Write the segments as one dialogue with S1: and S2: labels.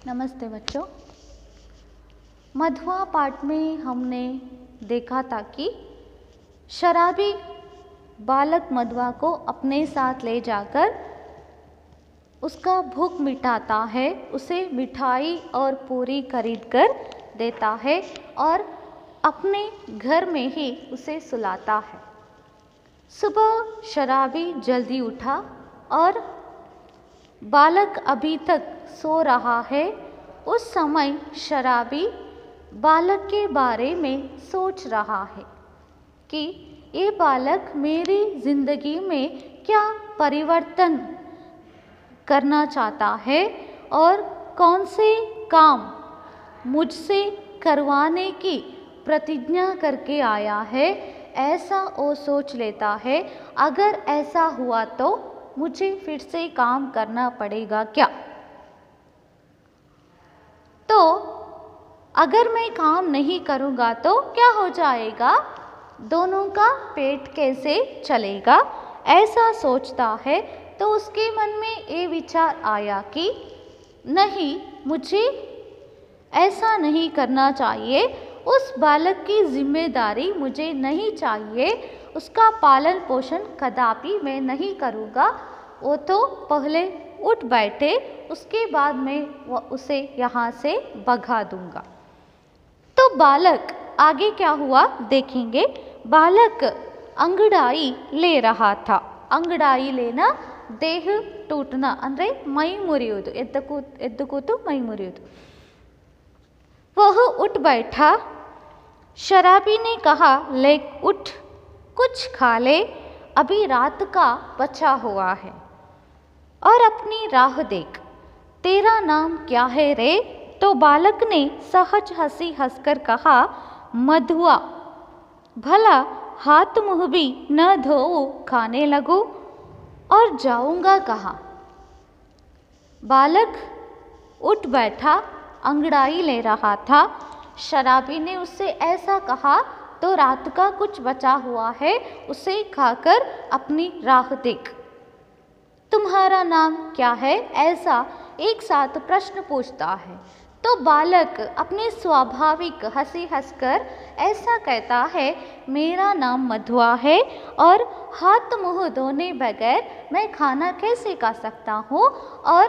S1: नमस्ते बच्चों। मधुआ पाठ में हमने देखा था कि शराबी बालक मधुआ को अपने साथ ले जाकर उसका भूख मिटाता है, उसे मिठाई और पूरी खरीद कर देता है और अपने घर में ही उसे सुलाता है। सुबह शराबी जल्दी उठा और बालक अभी तक सो रहा है। उस समय शराबी बालक के बारे में सोच रहा है कि ये बालक मेरी ज़िंदगी में क्या परिवर्तन करना चाहता है और कौन से काम मुझसे करवाने की प्रतिज्ञा करके आया है, ऐसा वो सोच लेता है। अगर ऐसा हुआ तो मुझे फिर से काम करना पड़ेगा क्या? तो अगर मैं काम नहीं करूँगा तो क्या हो जाएगा? दोनों का पेट कैसे चलेगा? ऐसा सोचता है। तो उसके मन में ये विचार आया कि नहीं, मुझे ऐसा नहीं करना चाहिए। उस बालक की जिम्मेदारी मुझे नहीं चाहिए। उसका पालन पोषण कदापि मैं नहीं करूँगा। वो तो पहले उठ बैठे, उसके बाद मैं उसे यहाँ से भगा दूँगा। तो बालक आगे क्या हुआ देखेंगे। बालक अंगड़ाई ले रहा था। अंगड़ाई लेना देह टूटना अंद्रे मೈ ಮುರಿಯುವುದು, ಎದ್ದು ಕೂತು ಮೈ ಮುರಿಯುವುದು। वह उठ बैठा। शराबी ने कहा, ले उठ, कुछ खा ले, अभी रात का बचा हुआ है और अपनी राह देख। तेरा नाम क्या है रे? तो बालक ने सहज हंसी हंसकर कहा, मधुआ। भला हाथ मुँह भी न धोऊं, खाने लगूं और जाऊंगा कहाँ? बालक उठ बैठा, अंगड़ाई ले रहा था। शराबी ने उससे ऐसा कहा तो रात का कुछ बचा हुआ है, उसे खाकर अपनी राह देख। तुम्हारा नाम क्या है? ऐसा एक साथ प्रश्न पूछता है। तो बालक अपने स्वाभाविक हंसी हंसकर ऐसा कहता है, मेरा नाम मधुआ है और हाथ मुँह धोने बगैर मैं खाना कैसे खा सकता हूँ, और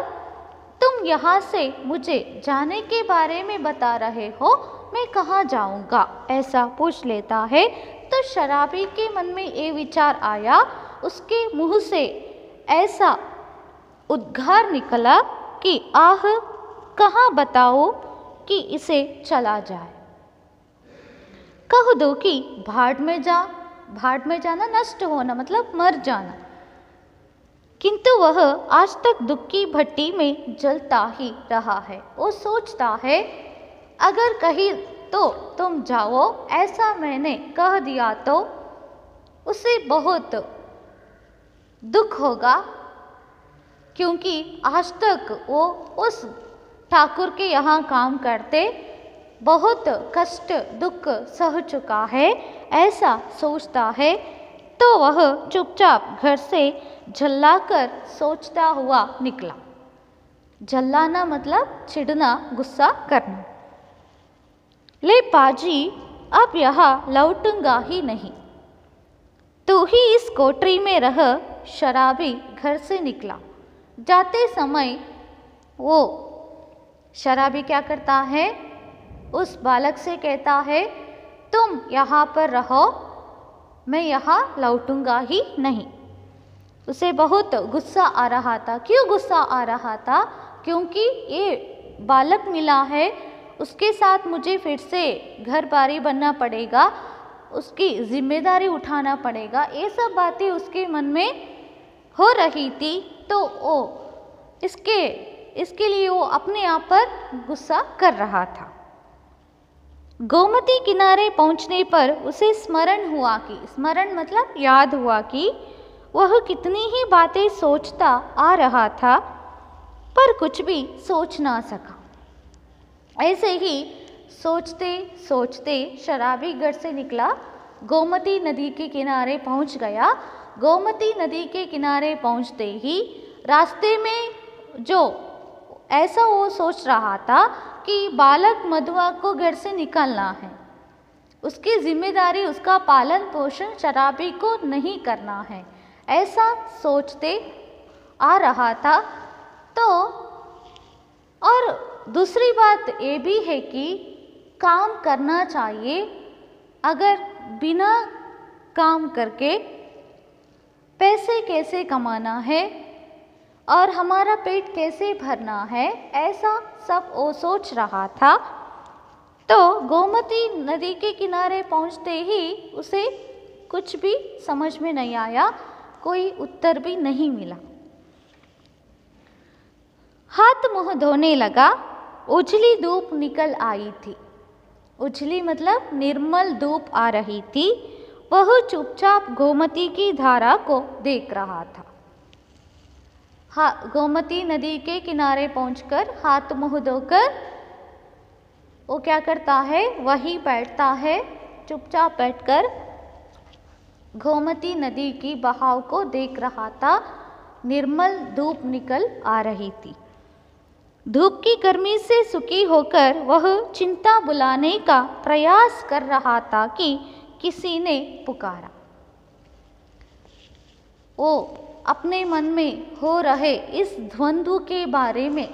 S1: तुम यहाँ से मुझे जाने के बारे में बता रहे हो, मैं कहाँ जाऊँगा? ऐसा पूछ लेता है। तो शराबी के मन में ये विचार आया, उसके मुँह से ऐसा उद्गार निकला कि आह, कहाँ बताओ कि इसे चला जाए। कह दो कि भाड़ में जा। भाड़ में जाना नष्ट होना मतलब मर जाना। किंतु वह आज तक दुख की भट्टी में जलता ही रहा है। वो सोचता है, अगर कहीं तो तुम जाओ, ऐसा मैंने कह दिया तो उसे बहुत दुख होगा, क्योंकि आज तक वो उस ठाकुर के यहाँ काम करते बहुत कष्ट दुख सह चुका है, ऐसा सोचता है। तो वह चुपचाप घर से झल्लाकर सोचता हुआ निकला। झल्लाना मतलब चिढ़ना, गुस्सा करना। ले पाजी, अब यहाँ लौटूंगा ही नहीं, तू ही इस कोठरी में रह। शराबी घर से निकला। जाते समय वो शराबी क्या करता है, उस बालक से कहता है, तुम यहाँ पर रहो, मैं यहाँ लौटूंगा ही नहीं। उसे बहुत गुस्सा आ रहा था। क्यों गुस्सा आ रहा था? क्योंकि ये बालक मिला है, उसके साथ मुझे फिर से घर बारी बनना पड़ेगा, उसकी जिम्मेदारी उठाना पड़ेगा। ये सब बातें उसके मन में हो रही थी। तो वो इसके लिए वो अपने आप पर गुस्सा कर रहा था। गोमती किनारे पहुंचने पर उसे स्मरण हुआ कि, स्मरण मतलब याद हुआ कि वह कितनी ही बातें सोचता आ रहा था, पर कुछ भी सोच ना सका। ऐसे ही सोचते सोचते शराबी घर से निकला, गोमती नदी के किनारे पहुंच गया। गोमती नदी के किनारे पहुंचते ही रास्ते में जो ऐसा वो सोच रहा था कि बालक मधुआ को घर से निकालना है, उसकी जिम्मेदारी उसका पालन पोषण शराबी को नहीं करना है, ऐसा सोचते आ रहा था। तो और दूसरी बात ये भी है कि काम करना चाहिए, अगर बिना काम करके पैसे कैसे कमाना है और हमारा पेट कैसे भरना है, ऐसा सब वो सोच रहा था। तो गोमती नदी के किनारे पहुंचते ही उसे कुछ भी समझ में नहीं आया, कोई उत्तर भी नहीं मिला। हाथ मुंह धोने लगा, उजली धूप निकल आई थी। उजली मतलब निर्मल धूप आ रही थी। वह चुपचाप गोमती की धारा को देख रहा था। गोमती नदी के किनारे पहुंचकर हाथ मुंह धोकर वो क्या करता है, वहीं बैठता है, चुपचाप बैठकर गोमती नदी की बहाव को देख रहा था। निर्मल धूप निकल आ रही थी। धूप की गर्मी से सुखी होकर वह चिंता बुलाने का प्रयास कर रहा था कि किसी ने पुकारा। वो अपने मन में हो रहे इस द्वंद्व के बारे में,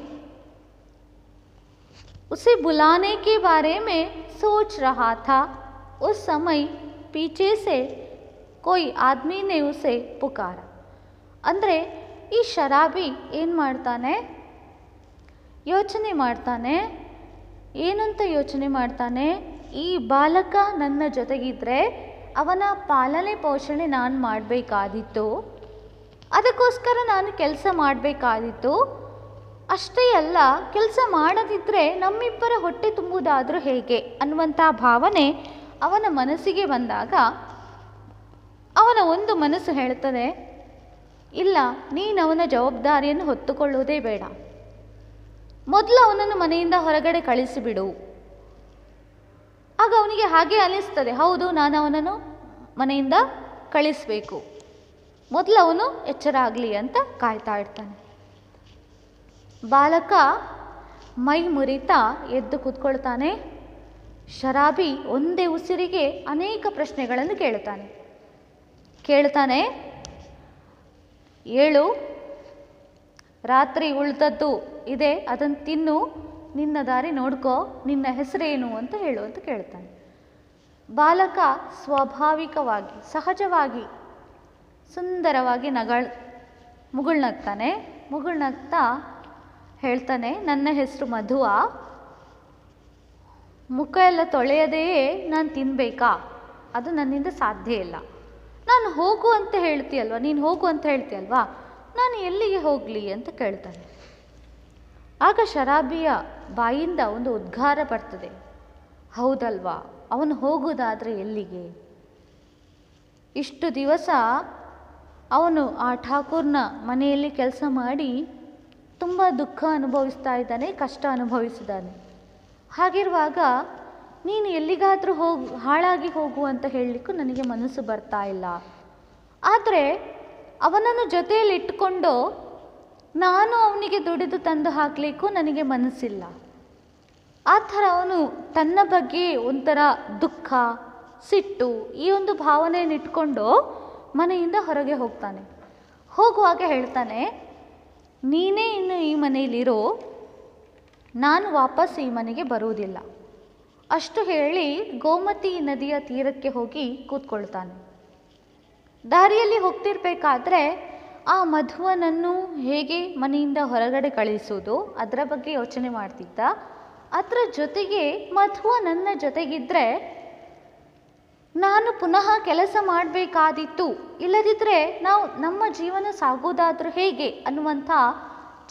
S1: उसे बुलाने के बारे में सोच रहा था। उस समय पीछे से कोई आदमी ने उसे पुकारा। ಅಂದರೆ ಈ ಶರಾಬಿ ಏನು ಮಾಡ್ತಾನೆ, ಯೋಚನೆ ಮಾಡ್ತಾನೆ, ಏನಂತ ಯೋಚನೆ ಮಾಡ್ತಾನೆ, ಈ ಬಾಲಕ ನನ್ನ ಜೊತೆಗಿದ್ರೆ ಅವನ ಪಾಲನೆ ಪೋಷಣೆ ನಾನು ಮಾಡಬೇಕಾದಿತ್ತು, ಅದಕ್ಕೋಸ್ಕರ ನಾನು ಕೆಲಸ ಮಾಡಬೇಕಾದಿತ್ತು, ಅಷ್ಟೇ ಅಲ್ಲ ಕೆಲಸ ಮಾಡದಿದ್ದರೆ ನಮ್ಮಿಬ್ಬರ ಹೊಟ್ಟೆ ತುಂಬುವುದಾದರೂ ಹೇಗೆ ಅನ್ನುವಂಥ ಭಾವನೆ ಅವನ ಮನಸ್ಸಿಗೆ ಬಂದಾಗ ಅವನ ಒಂದು ಮನಸ್ಸು ಹೇಳ್ತದೆ, ಇಲ್ಲ, ನೀನು ಅವನ ಜವಾಬ್ದಾರಿಯನ್ನು ಹೊತ್ತುಕೊಳ್ಳುವುದೇ ಬೇಡ, ಮೊದಲು ಅವನನ್ನು ಮನೆಯಿಂದ ಹೊರಗಡೆ ಕಳಿಸಿಬಿಡು. ಆಗ ಅವನಿಗೆ ಹಾಗೆ ಅನಿಸ್ತದೆ, ಹೌದು ನಾನು ಅವನನ್ನು ಮನೆಯಿಂದ ಕಳಿಸಬೇಕು, ಮೊದಲು ಅವನು ಎಚ್ಚರ ಆಗಲಿ ಅಂತ ಕಾಯ್ತಾ ಇರ್ತಾನೆ. ಬಾಲಕ ಮೈ ಮುರಿತಾ ಎದ್ದು ಕೂತ್ಕೊಳ್ತಾನೆ. ಶರಾಬಿ ಒಂದೇ ಉಸಿರಿಗೆ ಅನೇಕ ಪ್ರಶ್ನೆಗಳನ್ನು ಕೇಳ್ತಾನೆ. ಏಳು, ರಾತ್ರಿ ಉಳಿದದ್ದು ಇದೆ, ಅದನ್ನು ತಿನ್ನು, ನಿನ್ನ ದಾರಿ ನೋಡ್ಕೋ, ನಿನ್ನ ಹೆಸರೇನು ಅಂತ ಹೇಳು ಅಂತ ಕೇಳ್ತಾನೆ. ಬಾಲಕ ಸ್ವಾಭಾವಿಕವಾಗಿ ಸಹಜವಾಗಿ ಸುಂದರವಾಗಿ ಮುಗುಳ್ನಗ್ತಾ ಹೇಳ್ತಾನೆ, ನನ್ನ ಹೆಸರು ಮಧುವ, ಮುಖ ಎಲ್ಲ ತೊಳೆಯದೆಯೇ ನಾನು ತಿನ್ನಬೇಕಾ? ಅದು ನನ್ನಿಂದ ಸಾಧ್ಯ ಇಲ್ಲ. ನಾನು ಹೋಗು ಅಂತ ಹೇಳ್ತೀಯಲ್ವ, ನೀನು ಹೋಗು ಅಂತ ಹೇಳ್ತೀಯಲ್ವಾ, ನಾನು ಎಲ್ಲಿಗೆ ಹೋಗಲಿ ಅಂತ ಕೇಳ್ತಾನೆ. ಆಗ ಶರಾಬಿಯ ಬಾಯಿಂದ ಒಂದು ಉದ್ಗಾರ ಬರ್ತದೆ, ಹೌದಲ್ವಾ, ಅವನು ಹೋಗುವುದಾದರೆ ಎಲ್ಲಿಗೆ? ಇಷ್ಟು ದಿವಸ ಅವನು ಆ ಠಾಕೂರ್ನ ಮನೆಯಲ್ಲಿ ಕೆಲಸ ಮಾಡಿ ತುಂಬ ದುಃಖ ಅನುಭವಿಸ್ತಾ ಇದ್ದಾನೆ, ಕಷ್ಟ ಅನುಭವಿಸಿದ್ದಾನೆ. ಹಾಗಿರುವಾಗ ನೀನು ಎಲ್ಲಿಗಾದರೂ ಹಾಳಾಗಿ ಹೋಗು ಅಂತ ಹೇಳಲಿಕ್ಕೂ ನನಗೆ ಮನಸ್ಸು ಬರ್ತಾ ಇಲ್ಲ. ಆದರೆ ಅವನನ್ನು ಜೊತೆಯಲ್ಲಿ ಇಟ್ಟುಕೊಂಡು ನಾನು ಅವನಿಗೆ ದುಡಿದು ತಂದು ಹಾಕಲಿಕ್ಕೂ ನನಗೆ ಮನಸ್ಸಿಲ್ಲ. ಆ ಥರ ಅವನು ತನ್ನ ಬಗ್ಗೆ ಒಂಥರ ದುಃಖ, ಸಿಟ್ಟು, ಈ ಒಂದು ಭಾವನೆಯನ್ನು ಇಟ್ಕೊಂಡು ಮನೆಯಿಂದ ಹೊರಗೆ ಹೋಗ್ತಾನೆ. ಹೋಗುವಾಗ ಹೇಳ್ತಾನೆ, ನೀನೇ ಇನ್ನು ಈ ಮನೆಯಲ್ಲಿರೋ, ನಾನು ವಾಪಸ್ ಈ ಮನೆಗೆ ಬರುವುದಿಲ್ಲ. ಅಷ್ಟು ಹೇಳಿ ಗೋಮತಿ ನದಿಯ ತೀರಕ್ಕೆ ಹೋಗಿ ಕೂತ್ಕೊಳ್ತಾನೆ. ದಾರಿಯಲ್ಲಿ ಹೋಗ್ತಿರ್ಬೇಕಾದ್ರೆ ಆ ಮಧುವನನ್ನು ಹೇಗೆ ಮನೆಯಿಂದ ಹೊರಗಡೆ ಕಳಿಸೋದು ಅದರ ಬಗ್ಗೆ ಯೋಚನೆ ಮಾಡ್ತಿದ್ದ. ಅದರ ಜೊತೆಗೆ ಮಧುವ ನನ್ನ ಜೊತೆಗಿದ್ದರೆ ನಾನು ಪುನಃ ಕೆಲಸ ಮಾಡಬೇಕಾದಿತ್ತು, ಇಲ್ಲದಿದ್ದರೆ ನಮ್ಮ ಜೀವನ ಸಾಗೋದಾದರೂ ಹೇಗೆ ಅನ್ನುವಂಥ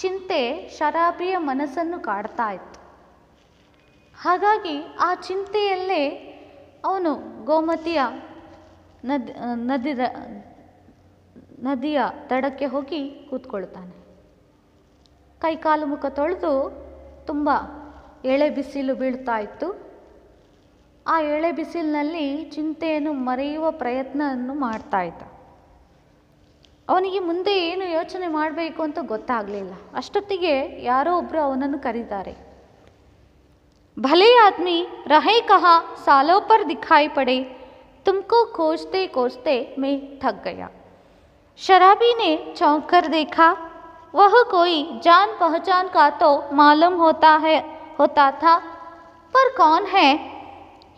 S1: ಚಿಂತೆ ಶರಾಬಿಯ ಮನಸ್ಸನ್ನು ಕಾಡ್ತಾ ಇತ್ತು. ಹಾಗಾಗಿ ಆ ಚಿಂತೆಯಲ್ಲೇ ಅವನು ಗೋಮತಿಯ ನದಿಯ ದಡಕ್ಕೆ ಹೋಗಿ ಕೂತ್ಕೊಳ್ತಾನೆ. ಕೈಕಾಲು ಮುಖ ತೊಳೆದು, ತುಂಬ ಎಳೆ ಬಿಸಿಲು ಬೀಳ್ತಾ ಇತ್ತು. ಆ ಎಳೆ ಬಿಸಿಲಿನಲ್ಲಿ ಚಿಂತೆಯನ್ನು ಮರೆಯುವ ಪ್ರಯತ್ನವನ್ನು ಮಾಡ್ತಾ ಇದ್ದ. ಅವನಿಗೆ ಮುಂದೆ ಏನು ಯೋಚನೆ ಮಾಡಬೇಕು ಅಂತ ಗೊತ್ತಾಗಲಿಲ್ಲ. ಅಷ್ಟೊತ್ತಿಗೆ ಯಾರೋ ಒಬ್ಬರು ಅವನನ್ನು ಕರೀತಾರೆ. ಭಲೆ ಆದ್ಮಿ ರಹೇ ಕಹಾ ಸಾಲೋं पर दिखाई पड़े तुमको खोजते खोजते मैं थक गया. शराबी ने चौंक कर देखा. वह कोई जान पहचान का तो मालूम होता था, पर कौन है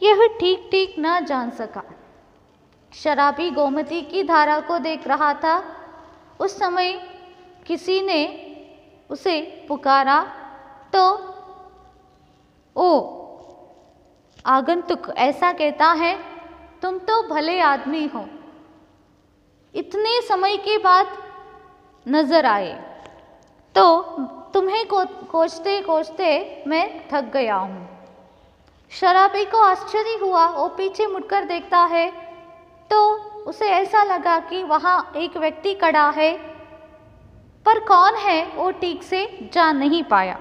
S1: यह ठीक ठीक न जान सका. शराबी गोमती की धारा को देख रहा था. उस समय किसी ने उसे पुकारा तो ओ आगंतुक ऐसा कहता है, तुम तो भले आदमी हो. इतने समय के बाद नजर आए तो तुम्हें खोजते खोजते मैं थक गया हूँ. शराबी को आश्चर्य हुआ. वो पीछे मुड़कर देखता है तो उसे ऐसा लगा कि वहाँ एक व्यक्ति खड़ा है, पर कौन है वो ठीक से जान नहीं पाया.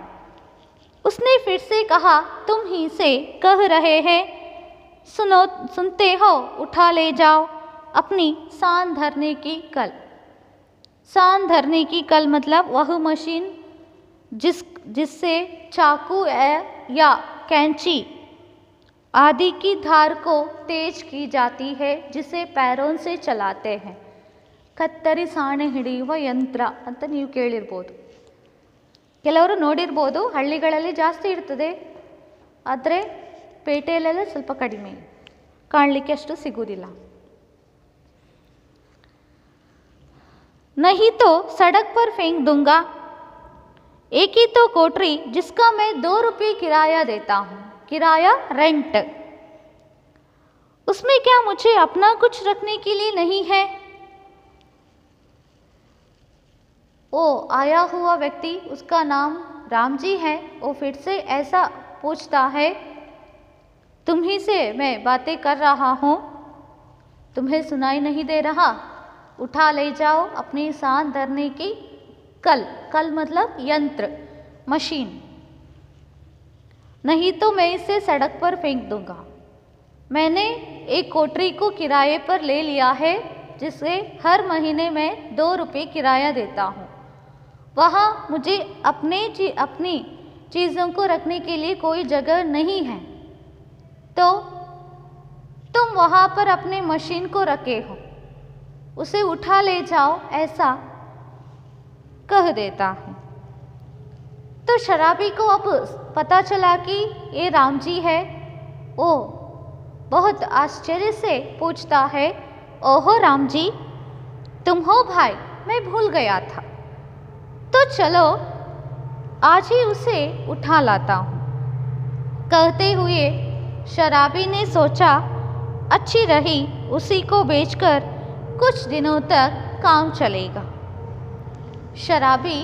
S1: उसने फिर से कहा, तुम ही से कह रहे हैं, सुनते हो, उठा ले जाओ अपनी सांद धरने की कल. सांद धरने की कल मतलब वह मशीन जिससे चाकू या कैंची आदि की धार को तेज की जाती है, जिसे पैरों से चलाते हैं. ಕತ್ತರಿ ಸಾಣೆ ಹಿಡಿಯುವ ಯಂತ್ರ ಅಂತ ನೀವು ಕೇಳಿರ್ಬೋದು. ಕೆಲವರು ನೋಡಿರ್ಬೋದು. ಹಳ್ಳಿಗಳಲ್ಲಿ ಜಾಸ್ತಿ ಇರ್ತದೆ, ಆದರೆ ಪೇಟೆಯಲ್ಲೆಲ್ಲ ಸ್ವಲ್ಪ ಕಡಿಮೆ, ಕಾಣಲಿಕ್ಕೆ ಅಷ್ಟು ಸಿಗುವುದಿಲ್ಲ. नहीं तो सड़क पर फेंक दूंगा. एक ही तो कोठरी जिसका मैं 2 रुपये किराया देता हूँ, किराया रेंट. उसमें क्या मुझे अपना कुछ रखने के लिए नहीं है? वो आया हुआ व्यक्ति, उसका नाम राम जी है. वो फिर से ऐसा पूछता है, तुम्ही से मैं बातें कर रहा हूँ, तुम्हें सुनाई नहीं दे रहा? उठा ले जाओ अपनी सांद धरने की कल. कल मतलब यंत्र, मशीन. नहीं तो मैं इसे सड़क पर फेंक दूंगा. मैंने एक कोठरी को किराए पर ले लिया है, जिसे हर महीने में 2 रुपये किराया देता हूँ. वहाँ मुझे अपनी चीज़ों को रखने के लिए कोई जगह नहीं है, तो तुम वहाँ पर अपने मशीन को रखे हो, उसे उठा ले जाओ, ऐसा कह देता है. तो शराबी को अब पता चला कि ये राम जी है. वो बहुत आश्चर्य से पूछता है, ओहो राम जी, तुम हो भाई? मैं भूल गया था, तो चलो आज ही उसे उठा लाता हूँ. कहते हुए शराबी ने सोचा, अच्छी रही, उसी को बेचकर कुछ दिनों तक काम चलेगा. शराबी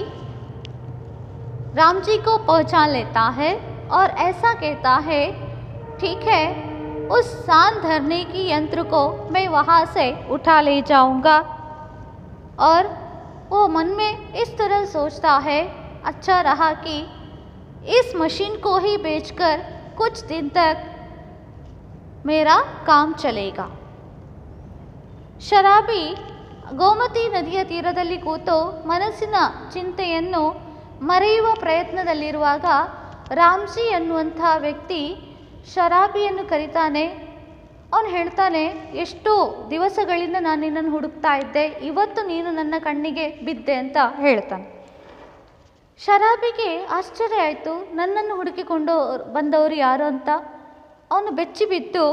S1: राम जी को पहचान लेता है और ऐसा कहता है, ठीक है, उस सांद धरने की यंत्र को मैं वहाँ से उठा ले जाऊँगा. और वो मन में इस तरह सोचता है, अच्छा रहा कि इस मशीन को ही बेचकर कुछ दिन तक मेरा काम चलेगा. ಶರಾಬಿ ಗೋಮತಿ ನದಿಯ ತೀರದಲ್ಲಿ ಕೂತು ಮನಸ್ಸಿನ ಚಿಂತೆಯನ್ನು ಮರೆಯುವ ಪ್ರಯತ್ನದಲ್ಲಿರುವಾಗ ರಾಮ್ಜಿ ಅನ್ನುವಂಥ ವ್ಯಕ್ತಿ ಶರಾಬಿಯನ್ನು ಕರೀತಾನೆ. ಅವನು ಹೇಳ್ತಾನೆ, ಎಷ್ಟೋ ದಿವಸಗಳಿಂದ ನಾನು ನಿನ್ನನ್ನು ಹುಡುಕ್ತಾ ಇದ್ದೆ, ಇವತ್ತು ನೀನು ನನ್ನ ಕಣ್ಣಿಗೆ ಬಿದ್ದೆ ಅಂತ ಹೇಳ್ತಾನೆ. ಶರಾಬಿಗೆ ಆಶ್ಚರ್ಯ ಆಯಿತು, ನನ್ನನ್ನು ಹುಡುಕಿಕೊಂಡು ಬಂದವರು ಯಾರು ಅಂತ. ಅವನು ಬೆಚ್ಚಿ ಬಿದ್ದು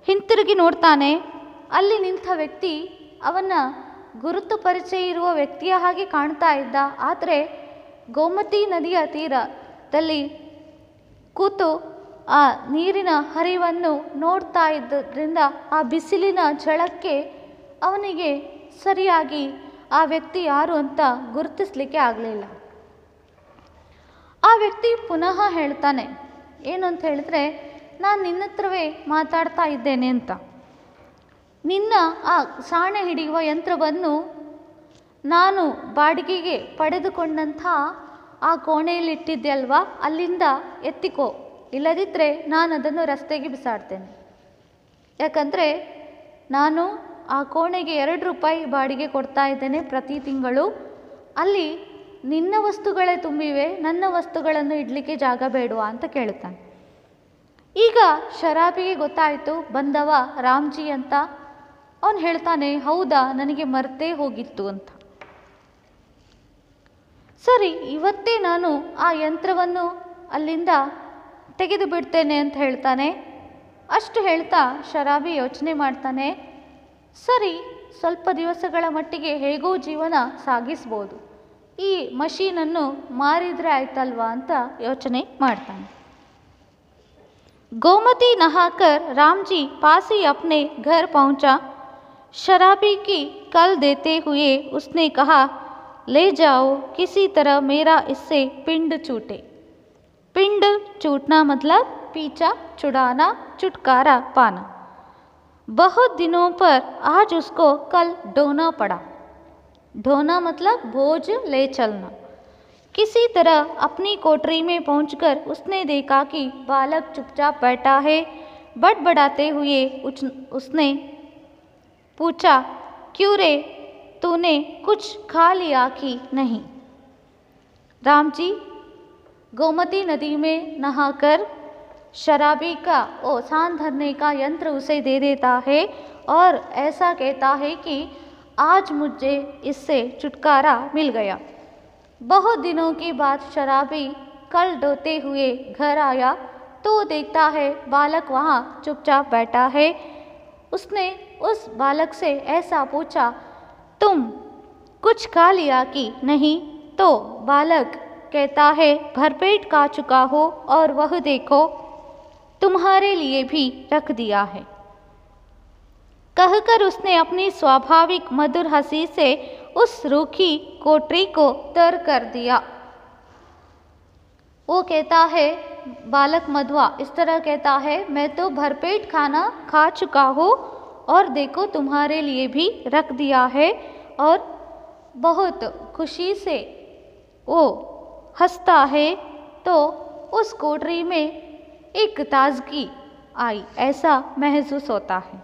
S1: ಹಿಂತಿರುಗಿ ನೋಡ್ತಾನೆ. ಅಲ್ಲಿ ನಿಂತ ವ್ಯಕ್ತಿ ಅವನ ಗುರುತು ಪರಿಚಯ ಇರುವ ವ್ಯಕ್ತಿಯ ಹಾಗೆ ಕಾಣ್ತಾ ಇದ್ದ. ಆದರೆ ಗೋಮತಿ ನದಿಯ ತೀರದಲ್ಲಿ ಕೂತು ಆ ನೀರಿನ ಹರಿವನ್ನು ನೋಡ್ತಾ ಇದ್ದರಿಂದ ಆ ಬಿಸಿಲಿನ ಝಳಕ್ಕೆ ಅವನಿಗೆ ಸರಿಯಾಗಿ ಆ ವ್ಯಕ್ತಿ ಯಾರು ಅಂತ ಗುರುತಿಸಲಿಕ್ಕೆ ಆಗಲಿಲ್ಲ. ಆ ವ್ಯಕ್ತಿ ಪುನಃ ಹೇಳ್ತಾನೆ, ಏನು ಅಂತ ಹೇಳಿದ್ರೆ, ನಾನು ನಿನ್ನ ಹತ್ರವೇ ಮಾತಾಡ್ತಾ ಇದ್ದೇನೆ ಅಂತ. ನಿನ್ನ ಆ ಸಾಣೆ ಹಿಡಿಯುವ ಯಂತ್ರವನ್ನು ನಾನು ಬಾಡಿಗೆಗೆ ಪಡೆದುಕೊಂಡಂಥ ಆ ಕೋಣೆಯಲ್ಲಿಟ್ಟಿದ್ದೆ ಅಲ್ವಾ, ಅಲ್ಲಿಂದ ಎತ್ತಿಕೋ, ಇಲ್ಲದಿದ್ದರೆ ನಾನು ಅದನ್ನು ರಸ್ತೆಗೆ ಬಿಸಾಡ್ತೇನೆ. ಯಾಕಂದರೆ ನಾನು ಆ ಕೋಣೆಗೆ 2 ರೂಪಾಯಿ ಬಾಡಿಗೆ ಕೊಡ್ತಾ ಇದ್ದೇನೆ ಪ್ರತಿ ತಿಂಗಳು. ಅಲ್ಲಿ ನಿನ್ನ ವಸ್ತುಗಳೇ ತುಂಬಿವೆ, ನನ್ನ ವಸ್ತುಗಳನ್ನು ಇಡಲಿಕ್ಕೆ ಜಾಗ ಬೇಡವಾ ಅಂತ ಕೇಳುತ್ತಾನೆ. ಈಗ ಶರಾಬಿಗೆ ಗೊತ್ತಾಯಿತು ಬಂದವ ರಾಮ್ಜಿ ಅಂತ. ಅವನು ಹೇಳ್ತಾನೆ, ಹೌದಾ, ನನಗೆ ಮರ್ತೇ ಹೋಗಿತ್ತು ಅಂತ. ಸರಿ, ಇವತ್ತೇ ನಾನು ಆ ಯಂತ್ರವನ್ನು ಅಲ್ಲಿಂದ ತೆಗೆದು ಬಿಡ್ತೇನೆ ಅಂತ ಹೇಳ್ತಾನೆ. ಅಷ್ಟು ಹೇಳ್ತಾ ಶರಾಬಿ ಯೋಚನೆ ಮಾಡ್ತಾನೆ, ಸರಿ, ಸ್ವಲ್ಪ ದಿವಸಗಳ ಮಟ್ಟಿಗೆ ಹೇಗೋ ಜೀವನ ಸಾಗಿಸ್ಬೋದು, ಈ ಮಷೀನನ್ನು ಮಾರಿದರೆ ಆಯ್ತಲ್ವಾ ಅಂತ ಯೋಚನೆ ಮಾಡ್ತಾನೆ. गोमती नहाकर राम जी पास ही अपने घर पहुंचा। शराबी की कल देते हुए उसने कहा, ले जाओ, किसी तरह मेरा इससे पिंड छूटे। पिंड छूटना मतलब पीछा छुड़ाना, छुटकारा पाना। बहुत दिनों पर आज उसको कल ढोना पड़ा। ढोना मतलब बोझ ले चलना। किसी तरह अपनी कोठरी में पहुंचकर उसने देखा कि बालक चुपचाप बैठा है। बड़बड़ाते हुए उसने पूछा, क्यों रे, तूने कुछ खा लिया कि नहीं? राम जी गोमती नदी में नहाकर शराबी का वो सांध धरने का यंत्र उसे दे देता है और ऐसा कहता है कि आज मुझे इससे छुटकारा मिल गया। बहुत दिनों के बाद शराबी कल ढोते हुए घर आया तो देखता है बालक वहाँ चुपचाप बैठा है। उसने उस बालक से ऐसा पूछा, तुम कुछ खा लिया कि नहीं? तो बालक कहता है, भरपेट खा चुका हो और वह देखो तुम्हारे लिए भी रख दिया है। कहकर उसने अपनी स्वाभाविक मधुर हंसी से उस रूखी कोठरी को तर कर दिया। वो कहता है, बालक मधुआ इस तरह कहता है, मैं तो भरपेट खाना खा चुका हूँ और देखो तुम्हारे लिए भी रख दिया है। और बहुत खुशी से वो हंसता है तो उस कोठरी में एक ताजगी आई, ऐसा महसूस होता है।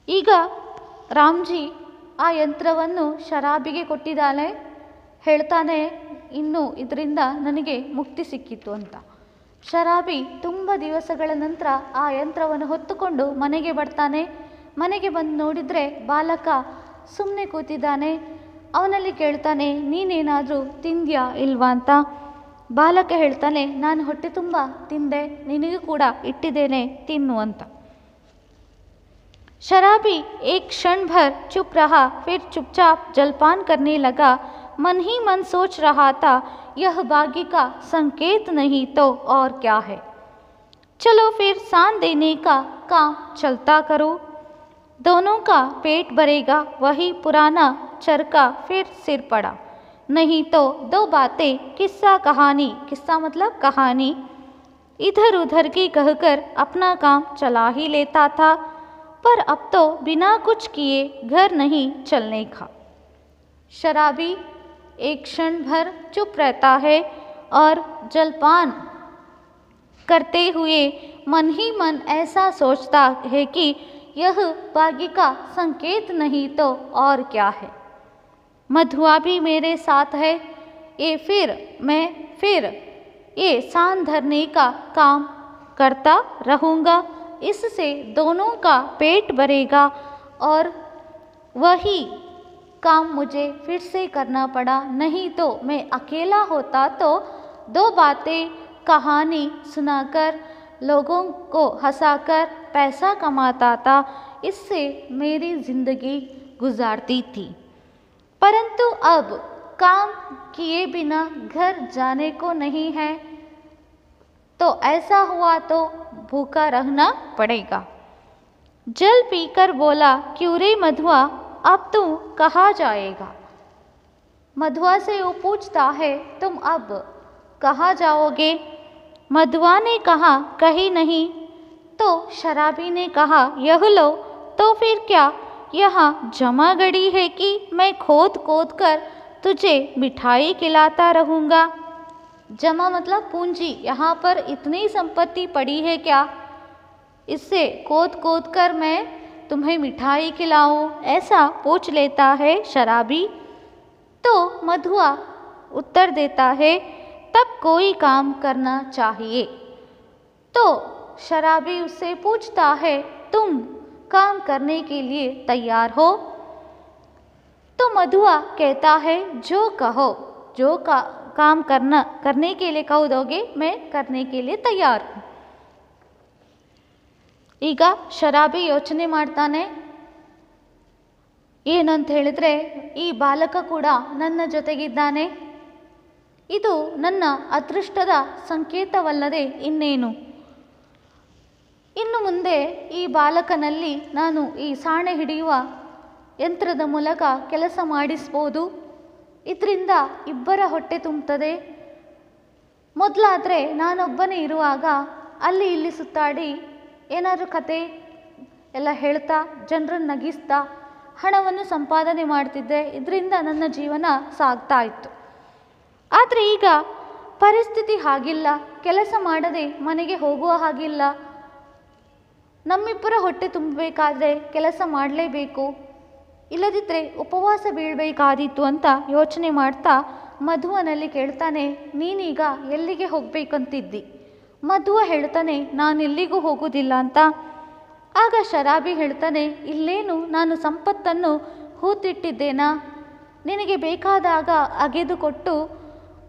S1: ಈಗ ರಾಮ್ಜಿ ಆ ಯಂತ್ರವನ್ನು ಶರಾಬಿಗೆ ಕೊಟ್ಟಿದ್ದಾನೆ. ಹೇಳ್ತಾನೆ, ಇನ್ನು ಇದರಿಂದ ನನಗೆ ಮುಕ್ತಿ ಸಿಕ್ಕಿತು ಅಂತ. ಶರಾಬಿ ತುಂಬ ದಿವಸಗಳ ನಂತರ ಆ ಯಂತ್ರವನ್ನು ಹೊತ್ತುಕೊಂಡು ಮನೆಗೆ ಬರ್ತಾನೆ. ಮನೆಗೆ ಬಂದು ನೋಡಿದರೆ ಬಾಲಕ ಸುಮ್ಮನೆ ಕೂತಿದ್ದಾನೆ. ಅವನಲ್ಲಿ ಕೇಳ್ತಾನೆ, ನೀನೇನಾದರೂ ತಿಂದ್ಯಾ ಇಲ್ವಾ ಅಂತ. ಬಾಲಕ ಹೇಳ್ತಾನೆ, ನಾನು ಹೊಟ್ಟೆ ತುಂಬ ತಿಂದೆ, ನಿನಗೂ ಕೂಡ ಇಟ್ಟಿದ್ದೇನೆ, ತಿನ್ನು ಅಂತ. शराबी एक क्षण भर चुप रहा, फिर चुपचाप जलपान करने लगा। मन ही मन सोच रहा था, यह भाग्य का संकेत नहीं तो और क्या है। चलो फिर सान देने का काम चलता करो, दोनों का पेट भरेगा। वही पुराना चरखा फिर सिर पड़ा। नहीं तो दो बातें किस्सा कहानी, किस्सा मतलब कहानी, इधर उधर की कहकर अपना काम चला ही लेता था। पर अब तो बिना कुछ किए घर नहीं चलने का। शराबी एक क्षण भर चुप रहता है और जलपान करते हुए मन ही मन ऐसा सोचता है कि यह भाग्य का संकेत नहीं तो और क्या है। मधुआ भी मेरे साथ है, मैं फिर ये सान धरने का काम करता रहूँगा। इससे दोनों का पेट भरेगा और वही काम मुझे फिर से करना पड़ा। नहीं तो मैं अकेला होता तो दो बातें कहानी सुनाकर लोगों को हंसाकर पैसा कमाता था, इससे मेरी ज़िंदगी गुजारती थी। परंतु अब काम किए बिना घर जाने को नहीं है, तो ऐसा हुआ तो भूखा रहना पड़ेगा। जल पीकर बोला, क्यों रे मधुआ, अब तू कहाँ जाएगा? मधुआ से वो पूछता है, तुम अब कहाँ जाओगे? मधुआ ने कहा, कहीं नहीं। तो शराबी ने कहा, यह लो। तो फिर क्या यहाँ जमा गड़ी है कि मैं खोद खोद कर तुझे मिठाई खिलाता रहूँगा? जमा मतलब पूंजी, यहाँ पर इतनी संपत्ति पड़ी है क्या, इससे खोद खोद कर मैं तुम्हें मिठाई खिलाऊं, ऐसा पूछ लेता है शराबी। तो मधुआ उत्तर देता है, तब कोई काम करना चाहिए। तो शराबी उससे पूछता है, तुम काम करने के लिए तैयार हो? तो मधुआ कहता है, जो कहो, जो काम करने के लिए कहो दोगे, मैं करने के लिए तैयार हूँ। ಈಗ ಶರಾಬಿ ಯೋಚನೆ ಮಾಡ್ತಾನೆ, ಏನಂತ ಹೇಳಿದ್ರೆ ಈ ಬಾಲಕ ಕೂಡ ನನ್ನ ಜೊತೆಗಿದ್ದಾನೆ, ಇದು ನನ್ನ ಅದೃಷ್ಟದ ಸಂಕೇತವಲ್ಲದೆ ಇನ್ನೇನು. ಇನ್ನು ಮುಂದೆ ಈ ಬಾಲಕನಲ್ಲಿ ನಾನು ಈ ಸಾಣೆ ಹಿಡಿಯುವ ಯಂತ್ರದ ಮೂಲಕ ಕೆಲಸ ಮಾಡಿಸ್ಬೋದು, ಇದರಿಂದ ಇಬ್ಬರ ಹೊಟ್ಟೆ ತುಂಬುತ್ತದೆ. ಮೊದಲಾದರೆ ನಾನೊಬ್ಬನೇ ಇರುವಾಗ ಅಲ್ಲಿ ಇಲ್ಲಿ ಸುತ್ತಾಡಿ ಏನಾದರೂ ಕತೆ ಎಲ್ಲ ಹೇಳ್ತಾ ಜನರನ್ನು ನಗಿಸ್ತಾ ಹಣವನ್ನು ಸಂಪಾದನೆ ಮಾಡ್ತಿದ್ದೆ, ಇದರಿಂದ ನನ್ನ ಜೀವನ ಸಾಗ್ತಾ ಇತ್ತು. ಆದರೆ ಈಗ ಪರಿಸ್ಥಿತಿ ಹಾಗಿಲ್ಲ, ಕೆಲಸ ಮಾಡದೆ ಮನೆಗೆ ಹೋಗುವ ಹಾಗಿಲ್ಲ, ನಮ್ಮಿಬ್ಬರ ಹೊಟ್ಟೆ ತುಂಬಬೇಕಾದ್ರೆ ಕೆಲಸ ಮಾಡಲೇಬೇಕು, ಇಲ್ಲದಿದ್ದರೆ ಉಪವಾಸ ಬೀಳಬೇಕಾದೀತು ಅಂತ ಯೋಚನೆ ಮಾಡ್ತಾ ಮಧುವನಲ್ಲಿ ಕೇಳ್ತಾನೆ, ನೀನೀಗ ಎಲ್ಲಿಗೆ ಹೋಗಬೇಕಂತಿದ್ದಿ? ಮಧುವ ಹೇಳ್ತಾನೆ, ನಾನೆಲ್ಲಿಗೂ ಹೋಗೋದಿಲ್ಲ ಅಂತ. ಆಗ ಶರಾಬಿ ಹೇಳ್ತಾನೆ, ಇಲ್ಲೇನು ನಾನು ಸಂಪತ್ತನ್ನು ಹೂತಿಟ್ಟಿದ್ದೇನಾ? ನಿನಗೆ ಬೇಕಾದಾಗ ಅಗೆದು ಕೊಟ್ಟು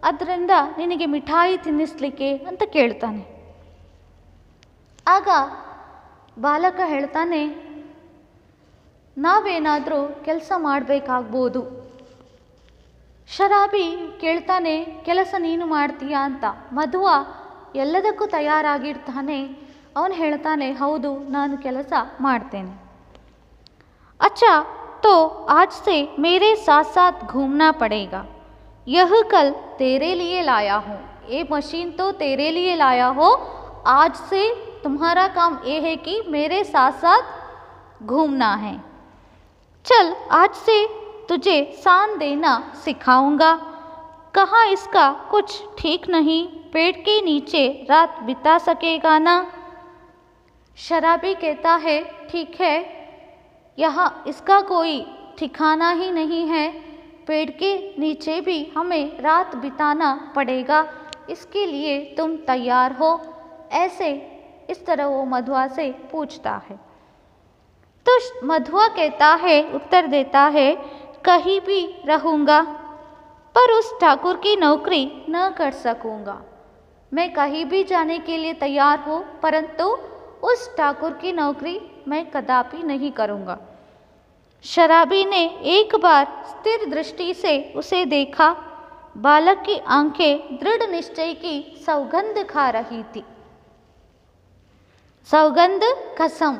S1: ಅದರಿಂದ ನಿನಗೆ ಮಿಠಾಯಿ ತಿನ್ನಿಸ್ಲಿಕ್ಕೆ ಅಂತ ಕೇಳ್ತಾನೆ. ಆಗ ಬಾಲಕ ಹೇಳ್ತಾನೆ, ನಾವೇನಾದರೂ ಕೆಲಸ ಮಾಡಬೇಕಾಗ್ಬೋದು. ಶರಾಬಿ ಕೇಳ್ತಾನೆ, ಕೆಲಸ ನೀನು ಮಾಡ್ತೀಯಾ ಅಂತ. ಮಧುವ ಎಲ್ಲದಕ್ಕೂ ತಯಾರಾಗಿರ್ತಾನೆ. ಅವನು ಹೇಳ್ತಾನೆ, ಹೌದು, ನಾನು ಕೆಲಸ ಮಾಡ್ತೇನೆ. अच्छा तो आज से मेरे साथ साथ घूमना पड़ेगा, यह कल तेरे लिए लाया हूँ, ये मशीन तो तेरे लिए लाया हो, आज से तुम्हारा काम ये है कि मेरे साथ साथ घूमना है। चल आज से तुझे सान देना सिखाऊंगा, कहाँ इसका कुछ ठीक नहीं, पेड़ के नीचे रात बिता सकेगा ना? शराबी कहता है, ठीक है, यहाँ इसका कोई ठिकाना ही नहीं है, पेड़ के नीचे भी हमें रात बिताना पड़ेगा, इसके लिए तुम तैयार हो? ऐसे इस तरह वो मधुआ से पूछता है। तो मधुआ कहता है, उत्तर देता है, कहीं भी रहूँगा पर उस ठाकुर की नौकरी न कर सकूँगा। मैं कहीं भी जाने के लिए तैयार हूँ, परंतु उस ठाकुर की नौकरी मैं कदापि नहीं करूँगा। शराबी ने एक बार स्थिर दृष्टि से उसे देखा। बालक की आंखें दृढ़ निश्चय की सौगंध खा रही थी। सौगंध कसम।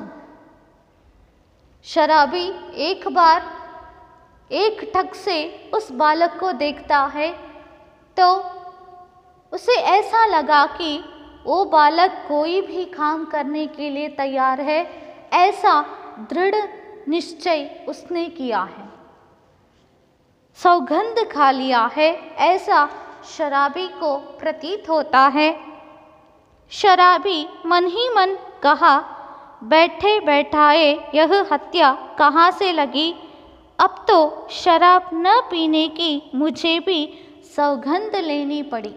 S1: शराबी एक बार एक टक से उस बालक को देखता है तो उसे ऐसा लगा कि वो बालक कोई भी काम करने के लिए तैयार है, ऐसा दृढ़ निश्चय उसने किया है, सौगंध खा लिया है, ऐसा शराबी को प्रतीत होता है। शराबी मन ही मन कहा, बैठे बैठाए यह हत्या कहाँ से लगी? अब तो शराब न पीने की मुझे भी सौगंध लेनी पड़ी।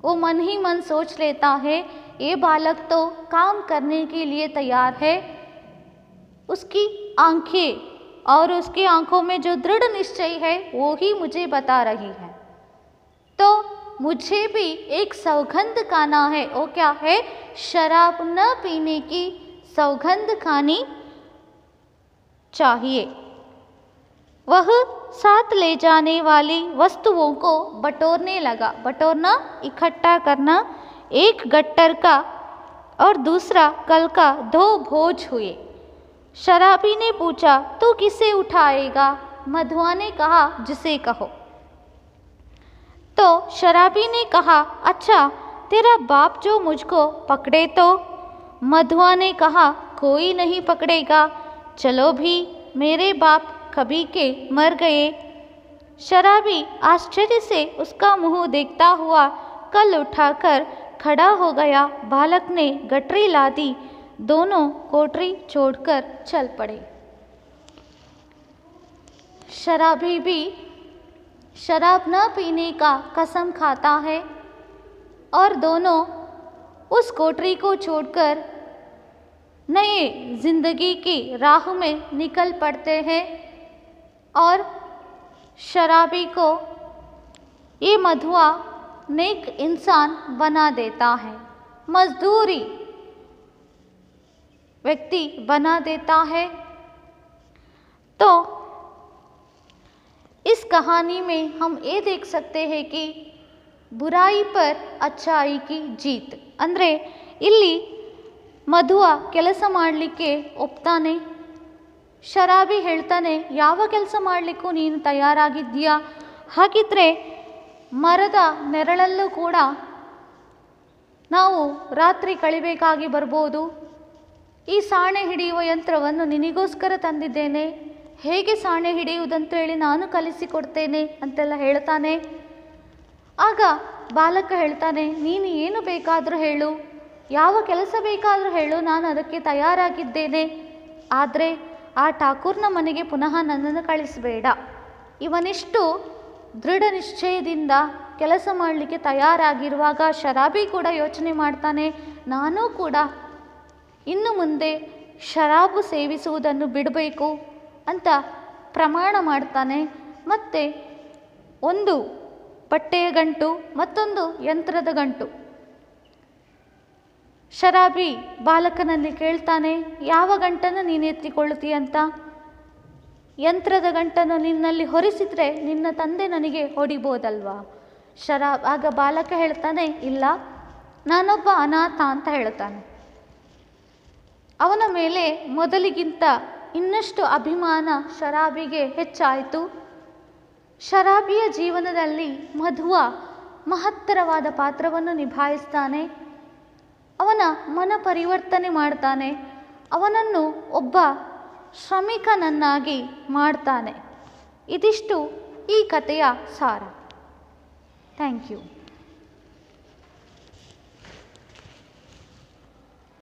S1: वो मन ही मन सोच लेता है, ये बालक तो काम करने के लिए तैयार है, उसकी आंखें और उसकी आंखों में जो दृढ़ निश्चय है वो ही मुझे बता रही है, तो मुझे भी एक सौगंध खाना है। वो क्या है? शराब न पीने की सौगंध खानी चाहिए। वह साथ ले जाने वाली वस्तुओं को बटोरने लगा। बटोरना, इकट्ठा करना। एक गट्टर का और दूसरा कल का 2 बोझ हुए। शराबी ने पूछा, तू किसे उठाएगा? मधुआ ने कहा, जिसे कहो। तो शराबी ने कहा, अच्छा तेरा बाप जो मुझको पकड़े तो? मधुआ ने कहा, कोई नहीं पकड़ेगा, चलो भी, मेरे बाप कभी के मर गए। शराबी आश्चर्य से उसका मुंह देखता हुआ कल उठाकर खड़ा हो गया। बालक ने गटरी ला दी। दोनों कोठरी छोड़कर चल पड़े। शराबी भी शराब न पीने का कसम खाता है और दोनों उस कोठरी को छोड़कर नए जिंदगी की राह में निकल पड़ते हैं। और शराबी को ये मधुआ नेक इंसान बना देता है, मजदूरी व्यक्ति बना देता है। तो इस कहानी में हम ये देख सकते हैं कि बुराई पर अच्छाई की जीत। ಅಂದರೆ ಇಲ್ಲಿ ಮಧುವ ಕೆಲಸ ಮಾಡಲಿಕ್ಕೆ ಒಪ್ತಾನೆ, ಶರಾಬಿ ಹೇಳ್ತಾನೆ ಯಾವ ಕೆಲಸ ಮಾಡಲಿಕ್ಕೂ ನೀನು ತಯಾರಾಗಿದ್ದೀಯಾ, ಹಾಗಿದ್ರೆ ಮರದ ನೆರಳಲ್ಲೂ ಕೂಡ ನಾವು ರಾತ್ರಿ ಕಳಿಬೇಕಾಗಿ ಬರ್ಬೋದು, ಈ ಸಾಣೆ ಹಿಡಿಯುವ ಯಂತ್ರವನ್ನು ನಿನಗೋಸ್ಕರ ತಂದಿದ್ದೇನೆ, ಹೇಗೆ ಸಾಣೆ ಹಿಡಿಯುವುದಂತೇಳಿ ನಾನು ಕಲಿಸಿಕೊಡ್ತೇನೆ ಅಂತೆಲ್ಲ ಹೇಳ್ತಾನೆ. ಆಗ ಬಾಲಕ ಹೇಳ್ತಾನೆ, ನೀನು ಏನು ಬೇಕಾದರೂ ಹೇಳು, ಯಾವ ಕೆಲಸ ಬೇಕಾದರೂ ಹೇಳು, ನಾನು ಅದಕ್ಕೆ ತಯಾರಾಗಿದ್ದೇನೆ, ಆದರೆ ಆ ಠಾಕೂರ್ನ ಮನೆಗೆ ಪುನಃ ನನ್ನನ್ನು ಕಳಿಸಬೇಡ. ಇವನಿಷ್ಟು ದೃಢ ನಿಶ್ಚಯದಿಂದ ಕೆಲಸ ಮಾಡಲಿಕ್ಕೆ ತಯಾರಾಗಿರುವಾಗ ಶರಾಬಿ ಕೂಡ ಯೋಚನೆ ಮಾಡ್ತಾನೆ, ನಾನೂ ಕೂಡ ಇನ್ನು ಮುಂದೆ ಶರಾಬು ಸೇವಿಸುವುದನ್ನು ಬಿಡಬೇಕು ಅಂತ ಪ್ರಮಾಣ ಮಾಡ್ತಾನೆ. ಮತ್ತು ಒಂದು ಬಟ್ಟೆಯ ಗಂಟು ಮತ್ತೊಂದು ಯಂತ್ರದ ಗಂಟು ಶರಾಬಿ ಬಾಲಕನಲ್ಲಿ ಕೇಳ್ತಾನೆ, ಯಾವ ಗಂಟನ್ನು ನೀನು ಎತ್ತಿಕೊಳ್ಳುತ್ತೀಯಂತ, ಯಂತ್ರದ ಗಂಟನ್ನು ನಿನ್ನಲ್ಲಿ ಹೊರಿಸಿದ್ರೆ ನಿನ್ನ ತಂದೆ ನನಗೆ ಹೊಡಿಬೋದಲ್ವಾ. ಆಗ ಬಾಲಕ ಹೇಳ್ತಾನೆ, ಇಲ್ಲ, ನಾನೊಬ್ಬ ಅನಾಥ ಅಂತ ಹೇಳ್ತಾನೆ. ಅವನ ಮೇಲೆ ಮೊದಲಿಗಿಂತ ಇನ್ನಷ್ಟು ಅಭಿಮಾನ ಶರಾಬಿಗೆ ಹೆಚ್ಚಾಯಿತು. ಶರಾಬಿಯ ಜೀವನದಲ್ಲಿ ಮಧುವ ಮಹತ್ತರವಾದ ಪಾತ್ರವನ್ನು ನಿಭಾಯಿಸ್ತಾನೆ. ಅವನ ಮನ ಪರಿವರ್ತನೆ ಮಾಡ್ತಾನೆ, ಅವನನ್ನು ಒಬ್ಬ ಶ್ರಮಿಕನನ್ನಾಗಿ ಮಾಡ್ತಾನೆ. ಇದಿಷ್ಟು ಈ ಕಥೆಯ ಸಾರ. Thank you.